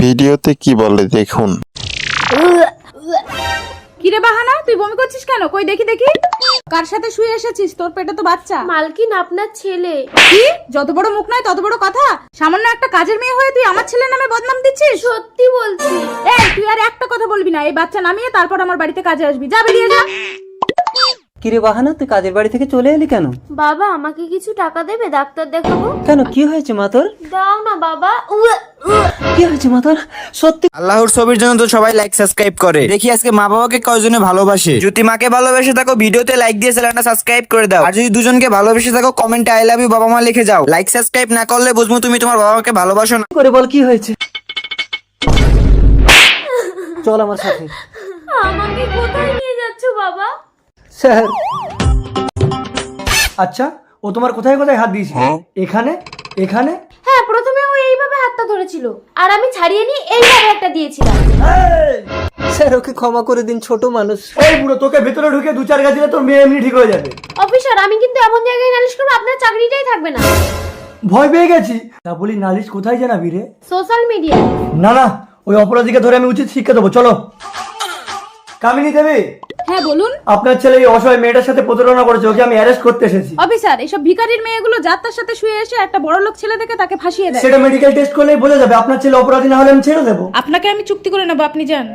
ভিডিওতে কি বলে দেখুন। কিরে বাহানা, তুই বমি করছিস কেন? কই দেখি দেখি। কার সাথে শুয়ে এসেছিস? তোর পেটে তো বাচ্চা। মালকিন, আপনার ছেলে। কি? যত বড় মুখ নয় তত বড় কথা। সামান্য একটা কাজের মেয়ে হয়ে তুই আমার ছেলের নামে বদনাম দিচ্ছিস? সত্যি বলছি। এই তুই আর একটা কথা বলবি না। এই বাচ্চা নামিয়ে তারপর আমার বাড়িতে কাজে আসবি। যা, বেরিয়ে যা। কিরে বাহানা, তুই কাজের বাড়ি থেকে চলে এলি কেন? বাবা, আমাকে কিছু টাকা দেবে? ডাক্তার দেখাবো। কেন, কি হয়েছে মা তোর? দাও না বাবা। কি হয়েছে মা তোর? সত্যি? আল্লাহর ছবির জন্য তো সবাই লাইক সাবস্ক্রাইব করে। দেখি আজকে মা বাবাকে কয়জনে ভালোবাসে। যদি মাকে ভালোবেসে থাকো ভিডিওতে লাইক দিয়ে চ্যানেলটা সাবস্ক্রাইব করে দাও। আর যদি দুজনকে ভালোবেসে থাকো কমেন্টে আই লাভ ইউ বাবা মা লিখে যাও। লাইক সাবস্ক্রাইব না করলে বুঝবো তুমি তোমার বাবা মাকে ভালোবাসো না। করে বল, কি হয়েছে? চল আমার সাথে। আমাকে কোথায় নিয়ে যাচ্ছ বাবা? স্যার, আচ্ছা, ও তোমার কোথায় কোথায় হাত দিয়েছে? এখানে, এখানে? হ্যাঁ, প্রথমে ও এইভাবে হাতটা ধরেছিল আর আমি ছাড়িয়ে নিয়ে এইভাবে একটা দিয়েছিলাম। স্যার ওকে ক্ষমা করে দিন, ছোট মানুষ। এই বুড়ো, তোকে ভিতরে ঢুকে 2-4 গাছ দিলে তোর মেয়ে এমনি ঠিক হয়ে যাবে। অফিসার, আমি কিন্তু এমন জায়গায় নালিশ করবো আপনার চাকরিটাই থাকবে না। ভয় পেয়ে গেছি। তা বলি, নালিশ কোথায় জানাবি রে? Social media. না না, ওই অপরাধীকে ধরে আমি উচিত শিক্ষা দেবো। চলো। কামিনী দেবী, হ্যাঁ বলুন। আপনার ছেলে এই অসহায় মেয়েটার সাথে প্রতারণা করেছে, ওকে আমি অ্যারেস্ট করতে এসেছি। অফিসার, এসব ভিখারির মেয়েগুলো যার তার সাথে শুয়ে এসে একটা বড় লোক ছেলে দেখে তাকে ফাঁসিয়ে দেয়। সেটা মেডিকেল টেস্ট করলেই বোঝা যাবে। আপনার ছেলে অপরাধী না হলে আমি ছেড়ে দেবো। আপনাকে আমি চুক্তি করে নেবো, আপনি যান।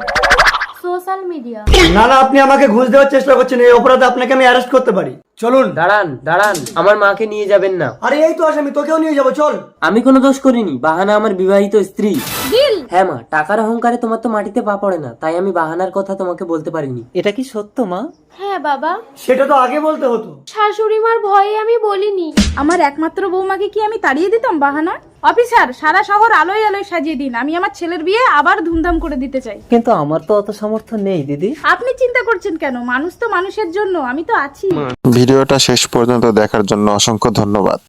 Social media. না না, আপনি আমাকে ঘুষ দেওয়ার চেষ্টা করছেন। এই অপরাধে আপনাকে আমি অ্যারেস্ট করতে পারি। চলুন। দাঁড়ান দাঁড়ান, আমার মাকে নিয়ে যাবেন না। আরে এই তো আসামি, তোকেও নিয়ে যাবো, চল। আমি কোনো দোষ করিনি, বাহানা আমার বিবাহিত স্ত্রী। দিল। হ্যাঁ মা, টাকার অহংকারে তোমার তো মাটিতে পা পড়ে না, তাই আমি বাহানার কথা তোমাকে বলতে পারিনি। এটা কি সত্য মা? হ্যাঁ বাবা, সেটা তো আগে বলতে হতো। শাশুড়ি মার ভয়ে আমি বলিনি। আমার একমাত্র বৌমাকে কি আমি তাড়িয়ে দিতাম বাহানা? অফিসার, সারা শহর আলোয় আলোয় সাজিয়ে দিন। আমি আমার ছেলের বিয়ে আবার ধুমধাম করে দিতে চাই। কিন্তু আমার তো অত সামর্থ্য নেই দিদি। আপনি চিন্তা করছেন কেন? মানুষ তো মানুষের জন্য, আমি তো আছি। ভিডিওটা শেষ পর্যন্ত দেখার জন্য অসংখ্য ধন্যবাদ।